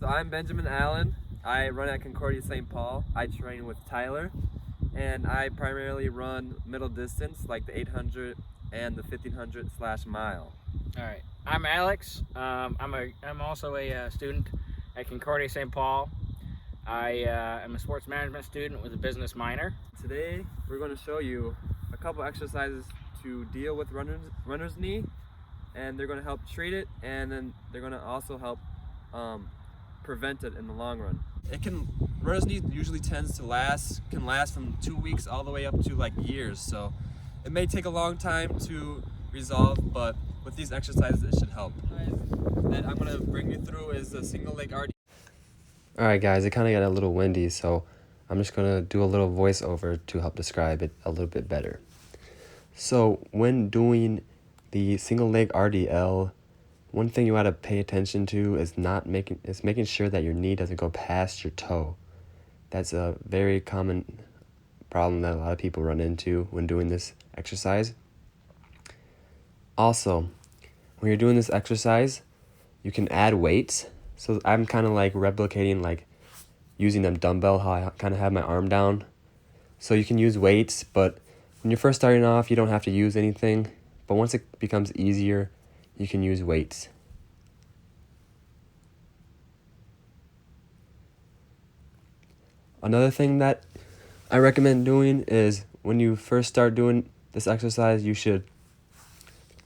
So I'm Benjamin Allen. I run at Concordia St. Paul. I train with Tyler, and I primarily run middle distance like the 800 and the 1500/mile. All right, I'm Alex. I'm also a student at Concordia St. Paul. I am a sports management student with a business minor. Today we're going to show you a couple exercises to deal with runner's knee, and they're going to help treat it, and then they're going to also help prevent it in the long run. Runner's knee usually can last from 2 weeks all the way up to like years. So it may take a long time to resolve, but with these exercises it should help. That I'm gonna bring you through is the single leg RD. Alright guys, it kind of got a little windy, so I'm just going to do a little voiceover to help describe it a little bit better. So when doing the single leg RDL, one thing you want to pay attention to is making sure that your knee doesn't go past your toe. That's a very common problem that a lot of people run into when doing this exercise. Also, when you're doing this exercise, you can add weights. So I'm kind of like replicating like using a dumbbell, how I kind of have my arm down. So you can use weights, but when you're first starting off, you don't have to use anything. But once it becomes easier, you can use weights. Another thing that I recommend doing is when you first start doing this exercise, you should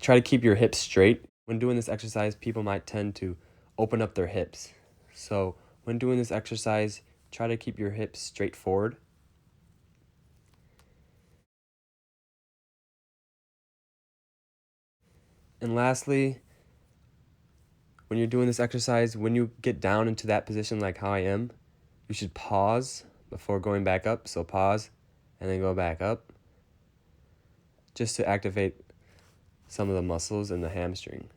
try to keep your hips straight. When doing this exercise, people might tend to open up their hips. So when doing this exercise, try to keep your hips straight forward. And lastly, when you're doing this exercise, when you get down into that position like how I am, you should pause before going back up. So pause and then go back up, just to activate some of the muscles in the hamstring.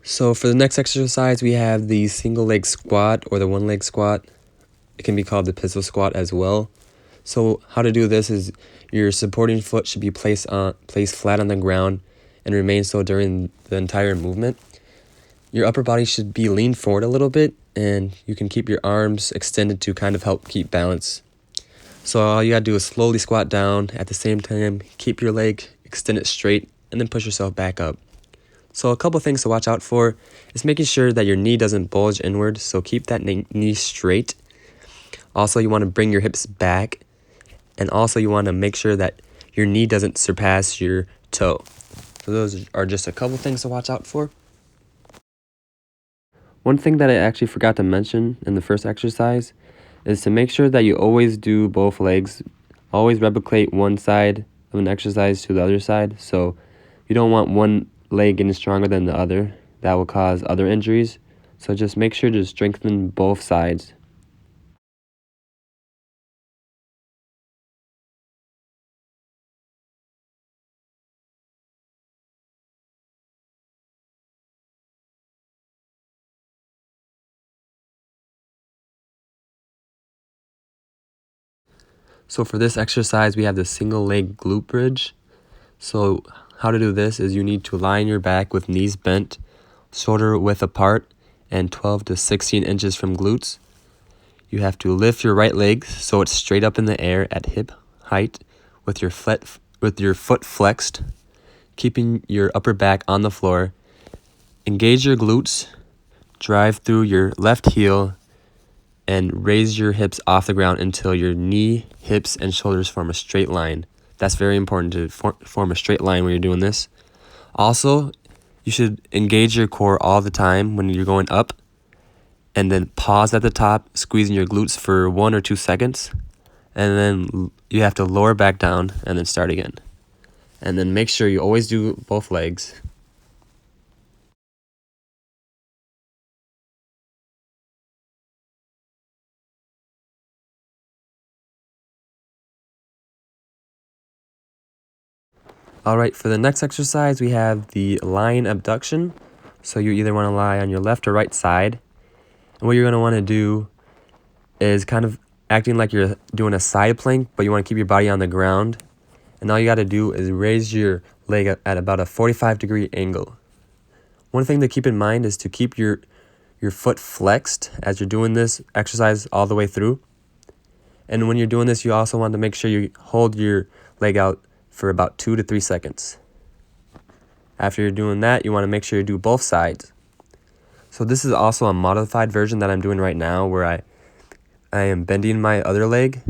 So for the next exercise, we have the single leg squat or the one leg squat. It can be called the pistol squat as well. So how to do this is your supporting foot should be placed flat on the ground and remain so during the entire movement. Your upper body should be leaned forward a little bit, and you can keep your arms extended to kind of help keep balance. So all you gotta do is slowly squat down. At the same time, keep your leg extended straight and then push yourself back up. So a couple things to watch out for is making sure that your knee doesn't bulge inward, so keep that knee straight. Also, you want to bring your hips back, and also you want to make sure that your knee doesn't surpass your toe. So those are just a couple things to watch out for. One thing that I actually forgot to mention in the first exercise is to make sure that you always do both legs. Always replicate one side of an exercise to the other side. So you don't want one leg getting stronger than the other. That will cause other injuries. So just make sure to strengthen both sides. So for this exercise, we have the single leg glute bridge. So how to do this is you need to lie on your back with knees bent, shoulder width apart, and 12 to 16 inches from glutes. You have to lift your right leg so it's straight up in the air at hip height with your foot flexed, keeping your upper back on the floor. Engage your glutes, drive through your left heel, and raise your hips off the ground until your knee, hips, and shoulders form a straight line. That's very important to form a straight line when you're doing this. Also, you should engage your core all the time when you're going up, and then pause at the top, squeezing your glutes for 1 or 2 seconds, and then you have to lower back down and then start again. And then make sure you always do both legs. Alright, for the next exercise, we have the lying abduction. So you either want to lie on your left or right side. And what you're going to want to do is kind of acting like you're doing a side plank, but you want to keep your body on the ground. And all you got to do is raise your leg at about a 45-degree angle. One thing to keep in mind is to keep your foot flexed as you're doing this exercise all the way through. And when you're doing this, you also want to make sure you hold your leg out for about 2 to 3 seconds. After you're doing that, you want to make sure you do both sides. So this is also a modified version that I'm doing right now where I am bending my other leg.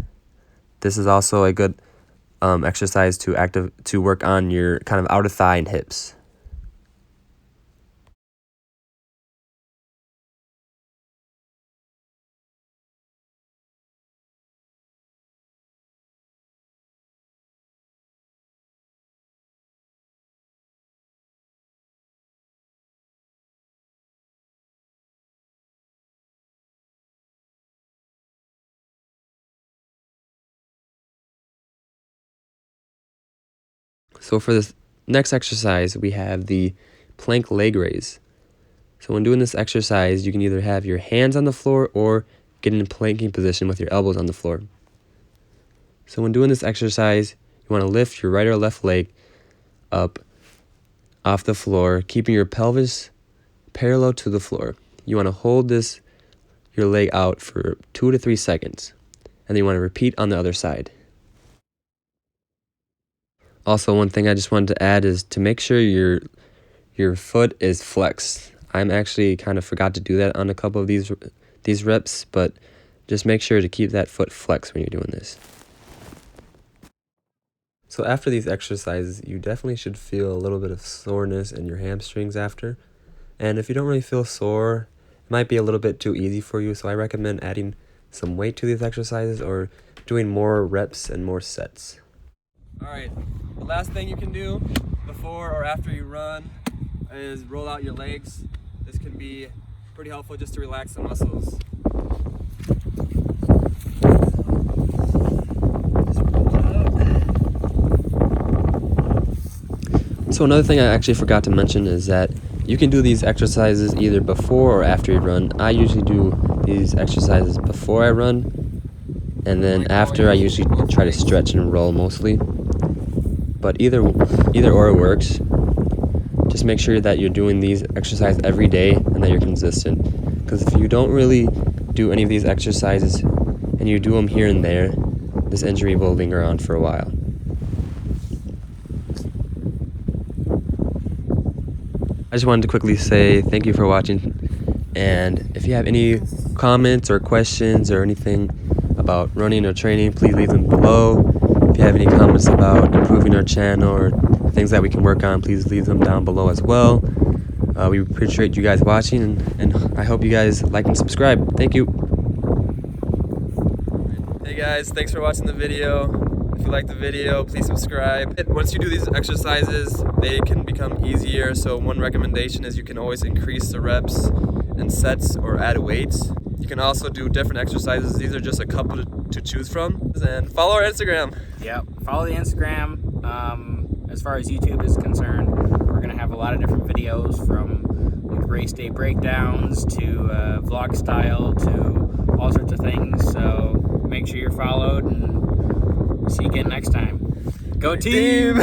This is also a good exercise to work on your kind of outer thigh and hips. So for this next exercise, we have the plank leg raise. So when doing this exercise, you can either have your hands on the floor or get in a planking position with your elbows on the floor. So when doing this exercise, you want to lift your right or left leg up off the floor, keeping your pelvis parallel to the floor. You want to hold your leg out for 2 to 3 seconds, and then you want to repeat on the other side. Also, one thing I just wanted to add is to make sure your foot is flexed. I'm actually kind of forgot to do that on a couple of these reps, but just make sure to keep that foot flexed when you're doing this. So after these exercises, you definitely should feel a little bit of soreness in your hamstrings after. And if you don't really feel sore, it might be a little bit too easy for you, so I recommend adding some weight to these exercises or doing more reps and more sets. Alright, the last thing you can do before or after you run is roll out your legs. This can be pretty helpful just to relax the muscles. So another thing I actually forgot to mention is that you can do these exercises either before or after you run. I usually do these exercises before I run, and then after I usually try to stretch and roll mostly. But either or works. Just make sure that you're doing these exercises every day and that you're consistent. Because if you don't really do any of these exercises and you do them here and there, this injury will linger on for a while. I just wanted to quickly say thank you for watching, and if you have any comments or questions or anything about running or training, please leave them below. If you have any comments about improving our channel or things that we can work on, please leave them down below as well. We appreciate you guys watching, and I hope you guys like and subscribe. Thank you. Hey guys, thanks for watching the video. If you like the video, please subscribe. Once you do these exercises, they can become easier. So one recommendation is you can always increase the reps and sets or add weights. You can also do different exercises. These are just a couple to choose from. And follow our Instagram. Yep, follow the Instagram. As far as YouTube is concerned, we're going to have a lot of different videos from like race day breakdowns to vlog style to all sorts of things. So make sure you're followed, and see you again next time. Go team!